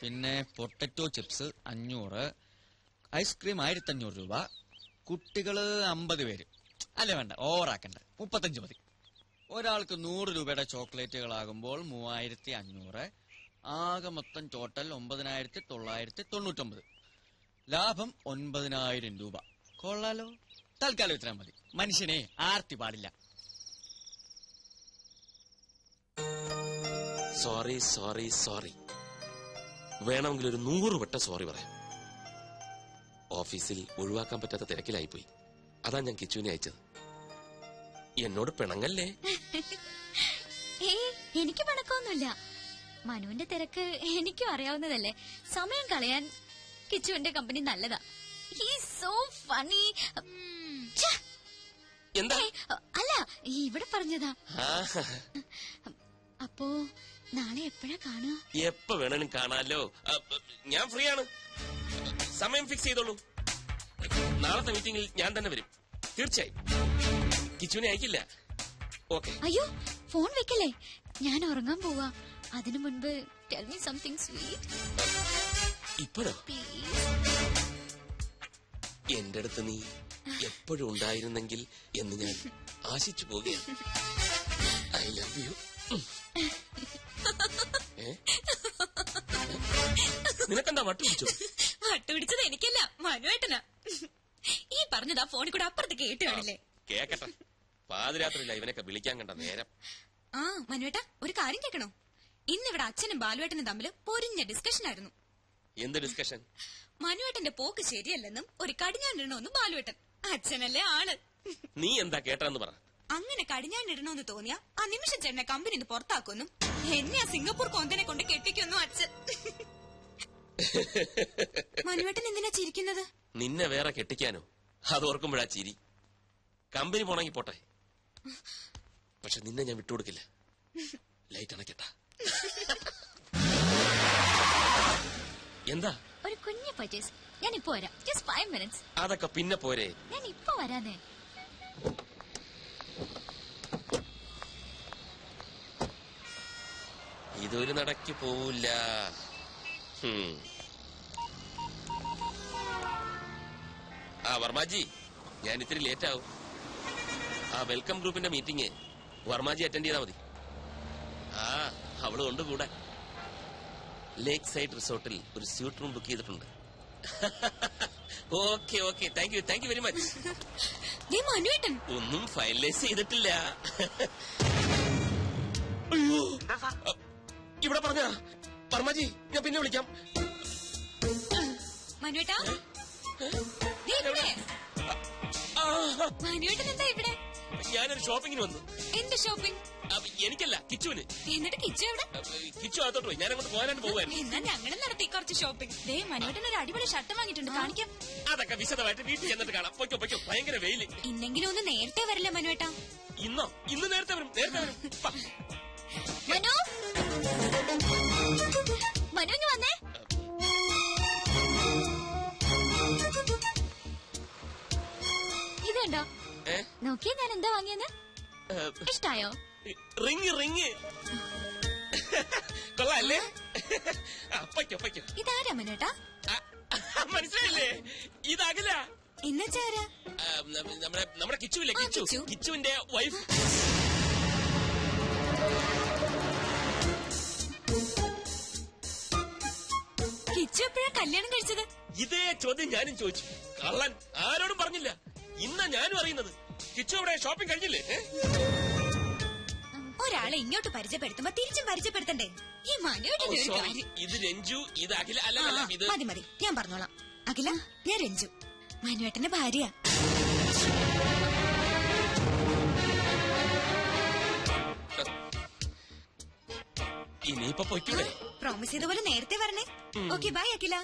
പിന്നെ potato chips 500, ice cream 1500 രൂപ, കുട്ടികള് 50 പേര്. അല്ല വേണ്ട, ഓവറാക്കണ്ട, 35 മതി. ഒരാൾക്ക് 100 രൂപയുടെ ചോക്ലേറ്റുകളാകുമ്പോൾ 3500. ആകെ മൊത്തം ടോട്ടൽ 9999. ലാഭം 9000 രൂപ. കൊള്ളാലോ. തൽക്കാലം ഇത്ര മതി. മനുഷ്യനെ ആർത്തി പാടില്ല. Sorry sorry sorry. വേണമെങ്കിൽ ഒരു 100 വട്ടം സോറി പറയാം. ഓഫീസിൽ ഒഴിവാക്കാൻ പറ്റാത്ത തിരക്കിലായിപ്പോയി. അതാ ഞാൻ കിച്ചുവിനെ അയച്ചത്. എന്നോട് പിണങ്ങല്ലേ? എനിക്ക് പിണക്കൊന്നുമില്ല. മനുവിന്റെ തിരക്ക് എനിക്കും അറിയാവുന്നതല്ലേ. സമയം കളയാൻ കിച്ചുവിന്റെ കമ്പനി നല്ലതാ. So funny. എന്താ? അല്ല, ഇവിടെ പറഞ്ഞതാ. അപ്പോ നാളെ എപ്പോഴാ കാണുക? എപ്പോ വേണേലും കാണാലോ. ഞാൻ ഫ്രീ ആണ്. സമയം ഫിക്സ് ചെയ്തോളൂ. നാളത്തെ മീറ്റിംഗിൽ ഞാൻ തന്നെ വരും, തീർച്ചയായും. കിച്ചുവിനെ അയക്കില്ല. ഓക്കെ. അയ്യോ, ഫോൺ വെക്കല്ലേ, ഞാൻ ഉറങ്ങാൻ പോവാ. അതിനു മുൻപ് ടെൽ മീ സംതിങ് സ്വീറ്റ്. ഇപ്പോഴോ? എന്റെ അടുത്ത് നീ എപ്പോഴും ഉണ്ടായിരുന്നെങ്കിൽ എന്ന് ഞാൻ ആശിച്ചു പോകുകയാണ്. I love you. നിനക്കെന്താ വട്ടുപിടിച്ചോ? വട്ടുപിടിച്ചത് എനിക്കല്ല, മനുവേട്ടനാ. ഈ പറഞ്ഞതാ ഫോണിൽ കൂടെ അപ്പുറത്ത് കേട്ട് കാണില്ലേ? കേക്കട്ടെ. പാതിരാത്രിയില്ല ഇവനൊക്കെ വിളിക്കാൻ കണ്ട നേരം. ആ മനുവേട്ട, ഒരു കാര്യം കേൾക്കണോ? ഇന്നിവിടെ അച്ഛനും ബാലുവേട്ടനും തമ്മിൽ പൊരിഞ്ഞ ഡിസ്കഷൻ ആയിരുന്നു. എന്ത് ഡിസ്കഷൻ? മനുവേട്ടന്റെ പോക്ക് ശരിയല്ലെന്നും ഒരു കടിഞ്ഞാണിടണമെന്നും ബാലുവേട്ടൻ. അച്ഛനല്ലേ ആള്. നീ എന്താ കേട്ടെന്ന് പറ. അങ്ങനെ കടിഞ്ഞാണിടണമെന്ന് തോന്നിയ ആ നിമിഷം ചേട്ടനെ കമ്പനിന്ന് പുറത്താക്കുമെന്നും എന്നെ ആ സിംഗപ്പൂർ കൊന്തനെ കൊണ്ട് കെട്ടിക്കൊന്നും അച്ഛൻ. മനുവേട്ടൻ എന്തിനാ ചിരിക്കുന്നത്? നിന്നെ വേറെ കെട്ടിക്കാനോ? അത് ഓർക്കുമ്പോഴാ ചിരി. കമ്പനി പോണെങ്കി പോട്ടെ, പക്ഷെ നിന്നെ ഞാൻ വിട്ടുകൊടുക്കില്ല. ലൈറ്റ് അണക്കട്ടാ. എന്താ? ഒരു കുഞ്ഞു പർച്ചേസ്. ഞാൻ ഇപ്പൊ വരാം. Just 5 minutes. അതൊക്കെ പിന്നെ പോരെ. ഞാൻ ഇപ്പൊ വരാന്നേ. ഇതൊരു നടക്ക് പോവില്ല. ആ വർമാജി, ഞാൻ ഇത്തിരി ലേറ്റ് ആവും. ആ വെൽക്കം ഗ്രൂപ്പിന്റെ മീറ്റിംഗ് വർമാജി അറ്റൻഡ് ചെയ്താൽ മതി. ആ അവള് കൊണ്ട് കൂടെ. ലേക്ക് സൈഡ് റിസോർട്ടിൽ ഒരു സ്യൂട്ട് റൂം ബുക്ക് ചെയ്തിട്ടുണ്ട്. Okay okay, thank you very much. ഒന്നും ഫൈനലൈസ് ചെയ്തിട്ടില്ല. അയ്യോ, ഇവിടെ പറഞ്ഞ വർമാജി, ഞാൻ പിന്നെ വിളിക്കാം. മനുവേട്ടാ, മനുവേട്ടൻ എന്താ ഇവിടെ? ഞാനൊരു ഷോപ്പിങ്ങിന് വന്നു. എന്ത് ഷോപ്പിംഗ്? എനിക്കല്ല, കിച്ചുവിന്. എന്നിട്ട് കിച്ചു എവിടെ? കിച്ചു അകത്തോട്ട് പോയി. ഞാൻ അങ്ങോട്ട് പോകാനാണ് പോവായിരുന്നു. എന്നാ ഞങ്ങളും നടത്തി കുറച്ച് ഷോപ്പിംഗ്. ദേ മനുവേട്ടൻ ഒരു അടിപൊളി ഷർട്ട് വാങ്ങിയിട്ടുണ്ട്, കാണിക്കാം. അതൊക്കെ വിശദമായിട്ട് വീട്ടിൽ ചെന്നിട്ട് കാണാം. പൊയ്ക്കോ പൊയ്ക്കോ, ഭയങ്കര വെയില്. ഇന്നെങ്കിലും ഒന്ന് നേരത്തെ വരില്ല മനുവേട്ടാ? ഇന്ന് നേരത്തെ വരും. മനു, മനു വന്നേ. ഇതുണ്ടോ? നോക്കിയാ ഞാൻ എന്താ വാങ്ങിയെന്ന്? ഇഷ്ടായോ? റിങ് കൊള്ളാല്ലേ? പൊയ്ക്കോ. ഇതാരാ മനുവേട്ടാ? മനസ്സിലായില്ലേ? ഇതകല. ഇന്നച്ചാരാ? നമ്മുടെ കിച്ചുവില്ലേ, കിച്ചുവിന്റെ വൈഫ്. കിച്ചു എപ്പോഴാ കല്യാണം കഴിച്ചത്? ഇതേ ചോദ്യം ഞാനും ചോദിച്ചു. കള്ളൻ ആരോടും പറഞ്ഞില്ല. ഇന്നാ ഞാനും അറിയുന്നത്. കിച്ചു അവിടെ ഷോപ്പിംഗ് കഴിഞ്ഞില്ലേ? ഒരാളെ ഇങ്ങോട്ട് പരിചയപ്പെടുത്തുമ്പോ തിരിച്ചും പരിചയപ്പെടുത്തണ്ടേ? ഈ മനുവേട്ടന്റെ ഒരു കാര്യം. ഇത് രഞ്ജു, ഇത് അഖില. അല്ല ഇത് മതി, ഞാൻ പറഞ്ഞോളാം. അഖില, ഞാൻ രഞ്ജു, മനുവേട്ടന്റെ ഭാര്യ. ഇനിയിപ്പൊ പൊയ്ക്കൂടെ? പ്രോമിസ് ചെയ്ത പോലെ നേരത്തെ വരണേ. ഓക്കെ, ബൈ അഖില.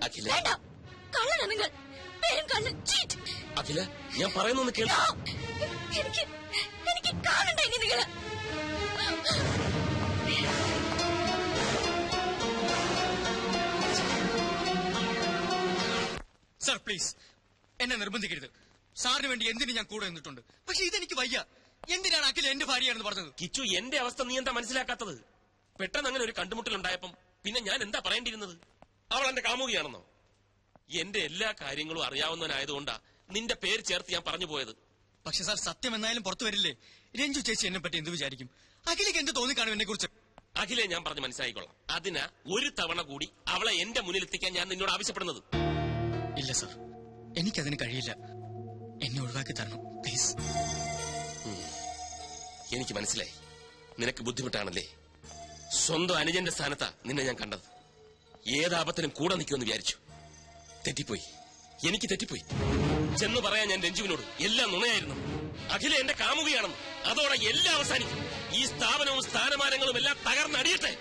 അഖില, കള്ളനാ നിങ്ങൾ. പേരും കള്ളൻ. അഖില, ഞാൻ പറയുന്നൊന്ന് കേൾക്കൂ. എനിക്ക് കാണണ്ട ഇനി നിങ്ങള്. സർ പ്ലീസ്, എന്നെ നിർബന്ധിക്കരുത്. സാറിന് വേണ്ടി എന്തിനു ഞാൻ കൂടെ നിന്നിട്ടുണ്ട്. പക്ഷെ ഇതെനിക്ക് വയ്യ. എന്തിനാണ് അഖില എന്റെ ഭാര്യയാണെന്ന് പറഞ്ഞത്? കിച്ചു, എന്റെ അവസ്ഥ നീ എന്താ മനസ്സിലാക്കാത്തത്? പെട്ടെന്ന് അങ്ങനെ ഒരു കണ്ടുമുട്ടലുണ്ടായപ്പം പിന്നെ ഞാൻ എന്താ പറയേണ്ടിയിരുന്നത്? അവൾ എന്റെ കാമുകിയാണെന്നോ? എന്റെ എല്ലാ കാര്യങ്ങളും അറിയാവുന്നവനായതുകൊണ്ടാ നിന്റെ പേര് ചേർത്ത് ഞാൻ പറഞ്ഞു പോയത്. പക്ഷെ സാർ, സത്യം എന്നായാലും പുറത്തു വരില്ലേ? രഞ്ജു ചേച്ചി എന്നെ പറ്റി എന്ത് വിചാരിക്കും? അഖിലേക്ക് എന്ത് തോന്നിക്കാണും എന്നെ കുറിച്ച്? അഖിലെ ഞാൻ പറഞ്ഞ് മനസ്സിലായിക്കൊള്ളാം. അതിനാ ഒരു തവണ കൂടി അവളെ എന്റെ മുന്നിൽ എത്തിക്കാൻ ഞാൻ നിന്നോട് ആവശ്യപ്പെടുന്നത്. ഇല്ല സാർ, എനിക്കതിന് കഴിയില്ല. എന്നെ ഒഴിവാക്കി തരണം പ്ലീസ്. എനിക്ക് മനസ്സിലായി, നിനക്ക് ബുദ്ധിമുട്ടാണല്ലേ. സ്വന്തം അനുജന്റെ സ്ഥാനത്താ നിന്നെ ഞാൻ കണ്ടത്. ഏതാപത്തിനും കൂടെ നിൽക്കുമെന്ന് വിചാരിച്ചു. തെറ്റിപ്പോയി, എനിക്ക് തെറ്റിപ്പോയി. ചെന്ന് പറയാൻ ഞാൻ രഞ്ജുവിനോട് എല്ലാം നുണയായിരുന്നു. അഖില എന്റെ കാമുകയാണെന്ന്. അതോടെ എല്ലാം അവസാനിക്കും. ഈ സ്ഥാപനവും സ്ഥാനമാനങ്ങളും എല്ലാം തകർന്നടിയട്ടെ.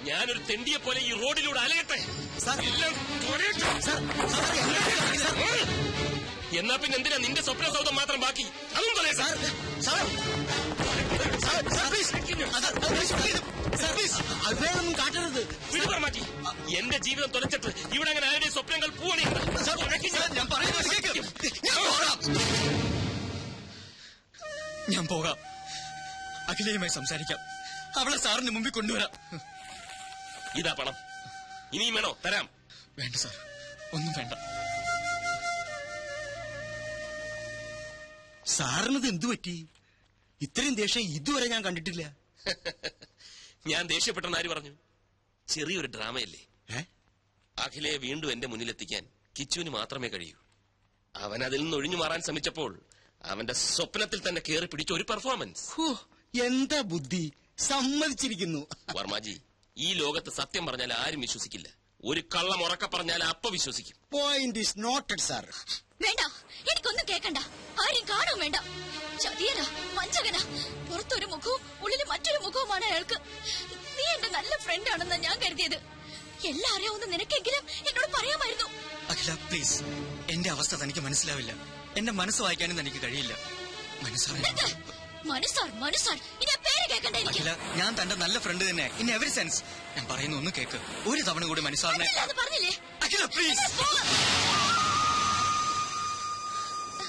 ഞാനൊരു തെണ്ടിയെ പോലെ ഈ റോഡിലൂടെ അലയട്ടെ. എല്ലാം തുരയട്ടെ. എന്നാ പിന്നെ എന്തിനാ നിന്റെ സ്വപ്ന സൗധം മാത്രം ബാക്കി? അതും പറയാം സാർ. അതൊന്നും കാട്ടരുത്. മാറ്റി എന്റെ ജീവിതം തുലച്ചിട്ട് ഇവിടെ അങ്ങനെ ആരുടെ സ്വപ്നങ്ങൾ പൂവണിയുണ്ട്. ഞാൻ പോകാം. അഖിലയുമായി സംസാരിക്കാം. അവളെ സാറിന് മുമ്പിൽ കൊണ്ടുവരാം. ഇതാ പണം. ഇനിയും വേണോ? തരാം. വേണ്ട സാർ, ഒന്നും വേണ്ട. സാറിനത് എന്തു പറ്റി? ഇത്രയും ദേഷ്യം ഇതുവരെ ഞാൻ കണ്ടിട്ടില്ല. ഞാൻ ദേഷ്യപ്പെട്ടെന്ന് ആര് പറഞ്ഞു? ചെറിയൊരു ഡ്രാമയല്ലേ. അഖിലയെ വീണ്ടും എന്റെ മുന്നിലെത്തിക്കാൻ കിച്ചുവിന് മാത്രമേ കഴിയൂ. അവൻ അതിൽ നിന്ന് ഒഴിഞ്ഞു മാറാൻ ശ്രമിച്ചപ്പോൾ അവന്റെ സ്വപ്നത്തിൽ തന്നെ കയറി പിടിച്ച ഒരു പെർഫോമൻസ്. എന്താ ബുദ്ധി! സമ്മതിച്ചിരിക്കുന്നു. വർമാജി, ഈ ലോകത്ത് സത്യം പറഞ്ഞാൽ ആരും വിശ്വസിക്കില്ല. ഒരു കള്ളം ഉറക്കെ പറഞ്ഞാൽ അപ്പ വിശ്വസിക്കും. Point is noted sir. വേണ്ട, എനിക്കൊന്നും കേൾക്കണ്ട. ആരും കാണും വേണ്ട. ചതിയനാ, വഞ്ചകനാ. പുറത്തൊരു മുഖവും ഉള്ളിൽ മറ്റൊരു മുഖവുമാണ് അയാൾക്ക്. നീ എന്റെ നല്ല ഫ്രണ്ട് ആണെന്നാ ഞാൻ കരുതിയത്. എല്ലാം അറിയാവുന്ന നിനക്കെങ്കിലും എന്നോട് പറയാമായിരുന്നു. അഖില പ്ലീസ്, എന്റെ അവസ്ഥ തനിക്ക് മനസ്സിലാവില്ല. എന്റെ മനസ്സ് വായിക്കാനും എനിക്ക് കഴിയില്ല. മനസ്സാർ ഇനി പേര് കേൾക്കണ്ട എനിക്ക്. അഖില, ഞാൻ തന്റെ നല്ല ഫ്രണ്ട് തന്നെ ഇൻ എവറി സെൻസ്. ഞാൻ പറയുന്ന ഒന്ന് കേക്ക്. ഒരു തവണ കൂടി മനസ്സാറിനെ. പറഞ്ഞില്ലേ? അഖില പ്ലീസ്.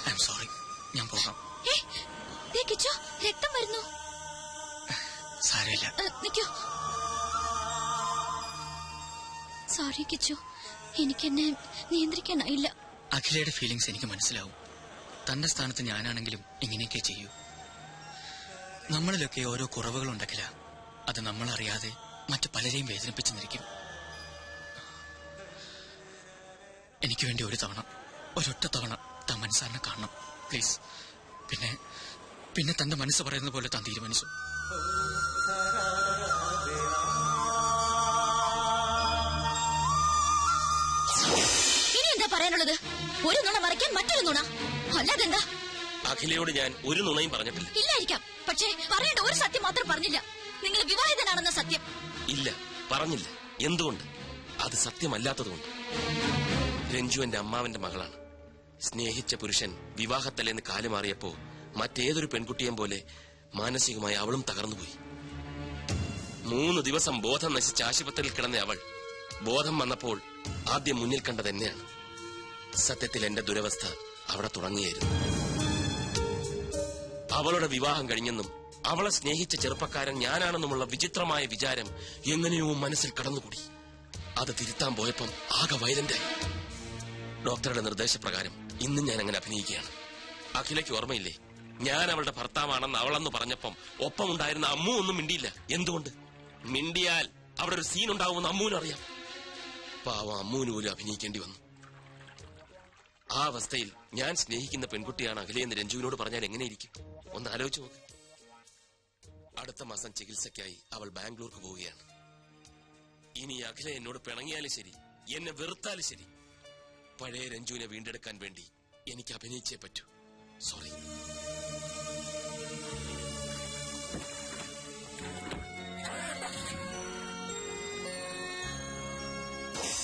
I am sorry. ഞാൻ പോകാം. കിച്ചോ, രക്തം വരുന്നു. സാരമില്ല. നിക്കോ. സോറി കിച്ചു, എനിക്കെന്നെ നിയന്ത്രിക്കാനായില്ല. അഖിലയുടെ ഫീലിങ്സ് എനിക്ക് മനസ്സിലാവും. തന്റെ സ്ഥാനത്ത് ഞാനാണെങ്കിലും ഇങ്ങനെയൊക്കെ ചെയ്യൂ. നമ്മളിലൊക്കെ ഓരോ കുറവുകളുണ്ടക്കില്ല. അത് നമ്മളറിയാതെ മറ്റു പലരെയും വേദനിപ്പിച്ചെന്നിരിക്കും. എനിക്ക് വേണ്ടി ഒരു തവണ, ഒരൊറ്റ തവണ താൻ മനസ്സാറിനെ കാണണം പ്ലീസ്. പിന്നെ തന്റെ മനസ്സ് പറയുന്നത് പോലെ താൻ തീരുമാനിച്ചു. ഇനി എന്താ പറയാനുള്ളത്? ഒരു നുണ മറയ്ക്കാൻ മറ്റൊരു നുണ, അല്ലാതെന്താ? അഖിലയോട് ഞാൻ ഒരു നുണയും പറഞ്ഞിട്ടില്ല. ഇല്ലായിരിക്കാം, പക്ഷേ പറയേണ്ട ഒരു സത്യം മാത്രം പറഞ്ഞില്ല. നിങ്ങൾ വിവാഹിതനാണെന്ന സത്യം. ഇല്ല, പറഞ്ഞില്ല. എന്തുകൊണ്ട്? അത് സത്യമല്ലാത്തതുകൊണ്ട്. രഞ്ജു എന്റെ അമ്മാവന്റെ മകളാണ്. സ്നേഹിച്ച പുരുഷൻ വിവാഹത്തലേന്ന് കാലുമാറിയപ്പോ മറ്റേതൊരു പെൺകുട്ടിയെയും പോലെ മാനസികമായി അവളും തകർന്നുപോയി. 3 ദിവസം ബോധം നശിച്ച് ആശുപത്രിയിൽ കിടന്ന അവൾ ബോധം വന്നപ്പോൾ ആദ്യം മുന്നിൽ കണ്ടത് എന്നെയാണ്. സത്യത്തിൽ എന്റെ ദുരവസ്ഥ അവിടെ തുടങ്ങിയായിരുന്നു. അവളുടെ വിവാഹം കഴിഞ്ഞെന്നും അവളെ സ്നേഹിച്ച ചെറുപ്പക്കാരൻ ഞാനാണെന്നുമുള്ള വിചിത്രമായ വിചാരം എങ്ങനെയോ മനസ്സിൽ കടന്നുകൂടി. അത് തിരുത്താൻ പോയപ്പം ആകെ വയലന്റായി. ഡോക്ടറുടെ നിർദ്ദേശപ്രകാരം ഇന്നും ഞാൻ അങ്ങനെ അഭിനയിക്കുകയാണ്. അഖിലയ്ക്ക് ഓർമ്മയില്ലേ, ഞാൻ അവളുടെ ഭർത്താവാണെന്ന് അവളെന്ന് പറഞ്ഞപ്പം ഒപ്പം ഉണ്ടായിരുന്ന അമ്മു ഒന്നും മിണ്ടിയില്ല. എന്തുകൊണ്ട്? മിണ്ടിയാൽ അവിടെ ഒരു സീൻ ഉണ്ടാവുമെന്ന് അമ്മുവിനറിയാം. പാവം അമ്മുവിന് പോലും അഭിനയിക്കേണ്ടി വന്നു. ആ അവസ്ഥയിൽ ഞാൻ സ്നേഹിക്കുന്ന പെൺകുട്ടിയാണ് അഖിലയെന്ന് രഞ്ജുവിനോട് പറഞ്ഞാൽ എങ്ങനെയിരിക്കും? ഒന്ന് ആലോചിച്ച് നോക്ക്. അടുത്ത മാസം ചികിത്സയ്ക്കായി അവൾ ബാംഗ്ലൂർക്ക് പോവുകയാണ്. ഇനി അഖില എന്നോട് പിണങ്ങിയാലും ശരി, എന്നെ വെറുത്താലും ശരി, പഴയ രഞ്ജുവിനെ വീണ്ടെടുക്കാൻ വേണ്ടി എനിക്ക് അഭിനയിച്ചേ പറ്റൂ. സോറി.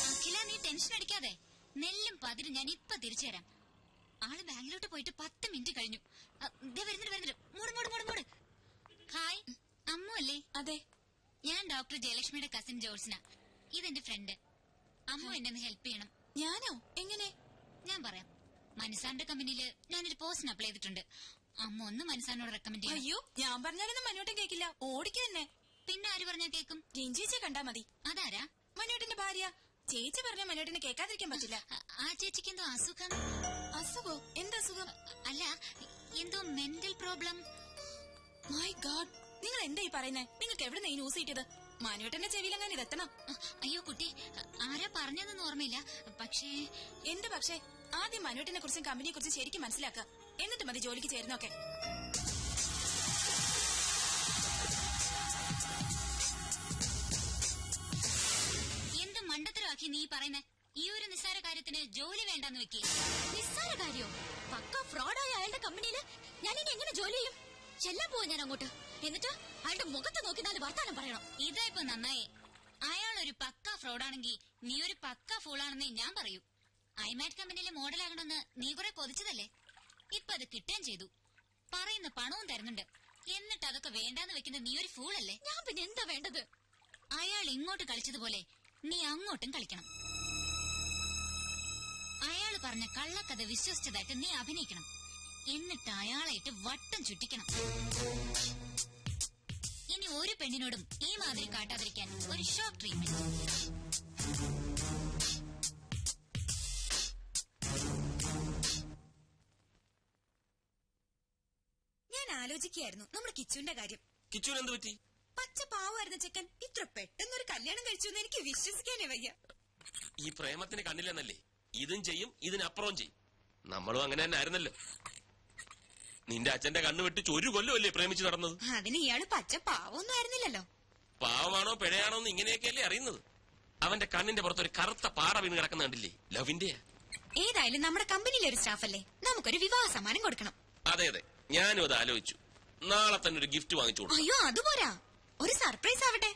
അഖില, നീ ടെൻഷൻ അടിക്കാതെ. നെല്ലും പതിരും ഞാൻ ഇപ്പൊ തിരിച്ചു തരാം. ആള് ബാംഗ്ലൂട്ട് പോയിട്ട് 10 മിനിറ്റ് കഴിഞ്ഞു. വരുന്നുണ്ട്. മൂട്. ഹായ്, അമ്മു അല്ലേ? അതെ, ഞാൻ ഡോക്ടർ ജയലക്ഷ്മിയുടെ കസിൻ ജോൾസിന. ഇതെന്റെ ഫ്രണ്ട്. അമ്മു എന്നെ ഒന്ന് ഹെൽപ്പ് ചെയ്യണം. ഞാനോ? എങ്ങനെ? ഞാൻ പറയാം. മനസാറിന്റെ കമ്പനിയിൽ ഞാനൊരു പോസ്റ്റിന് അപ്ലൈ ചെയ്തിട്ടുണ്ട്. അമ്മ ഒന്ന് മനസാറിനോട് റെക്കമെൻഡ് ചെയ്യും. അയ്യോ, ഞാൻ പറഞ്ഞാലൊന്നും മനോട്ടൻ കേക്കില്ല. ഓടിക്കുക തന്നെ. പിന്നെ ആര് പറഞ്ഞാ കേക്കും? രഞ്ജിച്ചെ കണ്ടാ മതി. അതാരാ? മനോട്ടന്റെ ഭാര്യ. ചേച്ചി പറഞ്ഞ മനോട്ടിനെ കേൾക്കാതിരിക്കാൻ പറ്റില്ല. ആ ചേച്ചിക്ക് എന്തോ അസുഖം. അസുഖോ? എന്താ അസുഖം? അല്ല, എന്തോ മെന്റൽ പ്രോബ്ലം. മൈ ഗാഡ്, നിങ്ങൾ എന്താ ഈ പറയുന്നേ? നിങ്ങൾക്ക് എവിടെ ഈ ന്യൂസ് കിട്ടിയത്? മനോട്ടന്റെ ചെവിയിലെങ്ങനെ ഇതെത്തണം? അയ്യോ കുട്ടി, ആരാ പറഞ്ഞതെന്ന് ഓർമ്മയില്ല. പക്ഷേ എന്ത് പക്ഷേ? ആദ്യം മനോട്ടിനെ കുറിച്ചും കമ്പനിയെ കുറിച്ചും ശരിക്കും മനസ്സിലാക്കുക. എന്നിട്ട് മതി ജോലിക്ക് ചേരുന്നൊക്കെ. എന്ത് മണ്ടത്തരമാക്കി നീ പറയുന്നേ? ഈ ഒരു നിസ്സാര കാര്യത്തിന് ജോലി വേണ്ടെന്ന് വെക്കി. നിസ്സാര കാര്യോ? പക്ക ഫ്രോഡായ അയാളുടെ കമ്പനിയില് ഞാൻ ഇനി എങ്ങനെ ജോലി ചെയ്യും? ചെല്ലാൻ പോവാ ഞാൻ അങ്ങോട്ട്. എന്നിട്ട് അയാളുടെ മുഖത്ത് നോക്കി 4 വർത്താനം പറയണം. ഇതാ ഇപ്പൊ നന്നായി. അയാൾ ഒരു പക്ക ഫ്രോഡാണെങ്കിൽ നീ ഒരു പക്ക ഫൂളാണെന്നേ ഞാൻ പറയൂ. ഐമാറ്റ് കമ്പനിയിലെ മോഡലാകണമെന്ന് നീ കുറെ കൊതിച്ചതല്ലേ? ഇപ്പൊ അത് കിട്ടുകയും ചെയ്തു. പറയുന്ന പണവും തരുന്നുണ്ട്. എന്നിട്ട് അതൊക്കെ വേണ്ടാന്ന് വെക്കുന്ന നീ ഒരു ഫൂളല്ലേ? ഞാൻ പിന്നെ എന്താ വേണ്ടത്? അയാൾ ഇങ്ങോട്ട് കളിച്ചതുപോലെ നീ അങ്ങോട്ടും കളിക്കണം. അയാൾ പറഞ്ഞ കള്ളക്കഥ വിശ്വസിച്ചതായിട്ട് നീ അഭിനയിക്കണം. എന്നിട്ട് അയാളായിട്ട് വട്ടം ചുറ്റിക്കണം. ഇനി ഒരു പെണ്ണിനോടും ഈ മാതിരി കാട്ടാതിരിക്കാൻ ഒരു ഷോക്ക് ട്രീറ്റ്മെന്റ്. ഞാൻ ആലോചിക്കുകയായിരുന്നു നമ്മുടെ കിച്ചുവിന്റെ കാര്യം. കിച്ചുവിന് എന്ത് പറ്റി? പച്ച പാവായിരുന്ന ചെക്കൻ ഇത്ര പെട്ടെന്നൊരു കല്യാണം കഴിച്ചു എന്ന് എനിക്ക് വിശ്വസിക്കാനേ വയ്യ. ഈ പ്രേമത്തിന് കണ്ണില്ലെന്നല്ലേ? ഇതും ചെയ്യും, ഇതിനപ്പുറവും ചെയ്യും. നമ്മളും അങ്ങനെ തന്നെ ആയിരുന്നല്ലോ. നിന്റെ അച്ഛന്റെ കണ്ണ് വെട്ടിച്ച് 1 കൊല്ലമല്ലേ പ്രേമിച്ച് നടന്നത്? അതിന് ഇയാള് പച്ച പാവൊന്നും ആയിരുന്നില്ലല്ലോ. പാവമാണോ പിഴയാണോ എന്ന് ഇങ്ങനെയൊക്കെയല്ലേ അറിയുന്നത്. അവന്റെ കണ്ണിന്റെ പുറത്തൊരു കറുത്ത പാറ വീണ് കിടക്കുന്ന കണ്ടില്ലേ? ലവിന്റെയാ. ഏതായാലും നമ്മുടെ കമ്പനിയിലെ ഒരു സ്റ്റാഫല്ലേ, നമുക്കൊരു വിവാഹ സമ്മാനം കൊടുക്കണം. അതെ അതെ, ഞാനും അത് ആലോചിച്ചു. നാളെ തന്നെ ഒരു ഗിഫ്റ്റ് വാങ്ങിച്ചു കൊടുക്കും. അയ്യോ അതുപോരാ, ഒരു സർപ്രൈസ് ആവട്ടെ.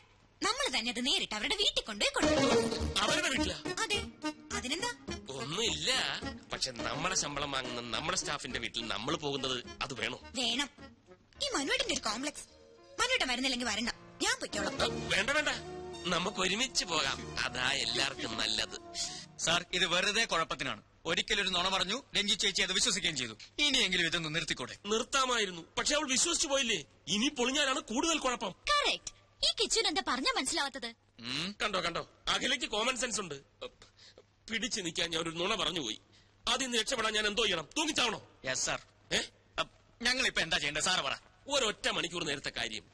നമ്മൾ തന്നെ അത് നേരിട്ട് അവരുടെ വീട്ടിൽ കൊണ്ടുപോയി കൊടുക്കണം. അവരുടെ വീട്ടിലാ? അതെ, അതിനെന്താ? ഒന്നുമില്ല, പക്ഷെ നമ്മളെ ശമ്പളം വാങ്ങുന്ന നമ്മുടെ സ്റ്റാഫിന്റെ വീട്ടിൽ നമ്മൾ പോകുന്നത് അത് വേണോ? വേണം. ഈ മനുവേട്ടിന്റെ ഒരു കോംപ്ലക്സ്. മനുവേട്ടൻ വരുന്നില്ലെങ്കിൽ വരണ്ട, ഞാൻ പൊയ്ക്കോളാം. വേണ്ട വേണ്ട, നമുക്ക് ഒരുമിച്ച് പോകാം. അതാ എല്ലാവർക്കും നല്ലത്. സാർ, ഇത് വെറുതെ കുഴപ്പത്തിനാണ്. ഒരിക്കലൊരു നുണ പറഞ്ഞു, രഞ്ജി ചേച്ചി അത് വിശ്വസിക്കുകയും ചെയ്തു. ഇനിയെങ്കിലും ഇതൊന്ന് നിർത്തിക്കൂടെ? നിർത്താമായിരുന്നു, പക്ഷെ അവൾ വിശ്വസിച്ചു പോയില്ലേ. ഇനി പൊളിഞ്ഞാലാണ് കൂടുതൽ കുഴപ്പം. കറക്റ്റ്. ഈ കിച്ചുൻ എന്താ പറഞ്ഞാ മനസ്സിലാവാത്തത്? കണ്ടോ കണ്ടോ, അഖിലയ്ക്ക് കോമൺ സെൻസ് ഉണ്ട്. പിടിച്ചു നിൽക്കാൻ ഞാൻ ഒരു നുണ പറഞ്ഞു പോയി. അതിൽ നിന്ന് രക്ഷപ്പെടാൻ ഞാൻ എന്തോ ചെയ്യണം? തൂങ്ങിച്ചാവണോ? Yes sir. ഞങ്ങളിപ്പോ എന്താ ചെയ്യേണ്ടത് സാറ് പറ. ഒരൊറ്റ മണിക്കൂർ നേരത്തെ കാര്യം.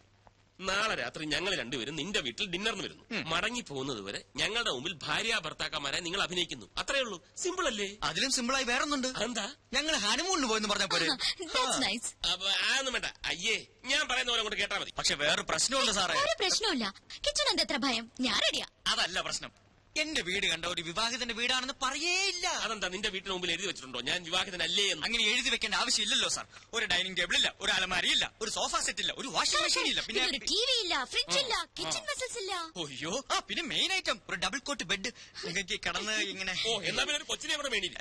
നാളെ രാത്രി ഞങ്ങൾ രണ്ടുപേരും നിന്റെ വീട്ടിൽ ഡിന്നറിന് വരുന്നു. മടങ്ങി പോകുന്നത് വരെ ഞങ്ങളുടെ മുമ്പിൽ ഭാര്യ ഭർത്താക്കന്മാരെ നിങ്ങൾ അഭിനയിക്കുന്നു. അത്രേ ഉള്ളൂ. സിമ്പിൾ അല്ലേ? അതിലും സിമ്പിളായി വേറൊന്നുണ്ട്. എന്താ? ഞങ്ങൾ ഹണിമൂണിന് പോയെന്ന് പറഞ്ഞ പോലെ. That's nice. അതൊന്നും വേണ്ട. അയ്യേ, ഞാൻ പറയുന്ന പോലെ അങ്ങോട്ട് കേട്ടാ മതി. പക്ഷെ വേറെ പ്രശ്നമുണ്ട് സാറേ. ഒരു പ്രശ്നമില്ല. കിച്ചുൻ എന്താ എത്ര ഭയം? ഞാൻ റെഡിയാ. അതല്ല പ്രശ്നം. എന്റെ വീട് കണ്ട ഒരു വിവാഹിതന്റെ വീടാണെന്ന് പറയേയില്ല. അതെന്താ നിന്റെ വീട്ടിന് മുമ്പിൽ എഴുതി വെച്ചിട്ടുണ്ടോ ഞാൻ വിവാഹിതനല്ലേ എന്ന്? അങ്ങനെ എഴുതി വെക്കേണ്ട ആവശ്യമില്ലല്ലോ സാർ. ഒരു ഡൈനിങ് ടേബിൾ ഇല്ല, ഒരു അലമാരി ഇല്ല, ഒരു സോഫ സെറ്റ് ഇല്ല, ഒരു വാഷിംഗ് മെഷീൻ ഇല്ല, പിന്നെ ഒരു പിന്നെ ടി വി ഇല്ല, ഫ്രിഡ്ജ് ഇല്ല, കിച്ചൺ വെസൽസ് ഇല്ല. അയ്യോ, പിന്നെ മെയിൻ ഐറ്റം ഒരു ഡബിൾ കോട്ട് ബെഡ്. നിങ്ങൾക്ക് കടന്ന് ഇങ്ങനെ. ഓ, എന്നാ പിന്നെ ഒരു കൊച്ചിനെ അവിടെ വേണ്ടിയില്ല.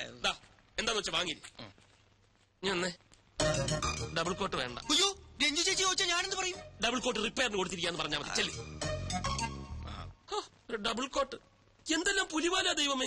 എന്താന്ന് വെച്ചാ വാങ്ങി. ഞാൻ ഡബിൾ കോട്ട് വേണ്ട. അയ്യോ, രഞ്ജു ചേച്ചി ചോദിച്ചാൽ ഞാനെന്ത് പറയും? ഡബിൾ കോട്ട് റിപ്പയറിന് കൊടുത്തിരിക്കാന്ന് പറഞ്ഞാൽ മതി. ചെല്ലി. ഒരു ഡബിൾ കോട്ട് എന്തെല്ലാം പുലിവാലാ ദൈവമേ.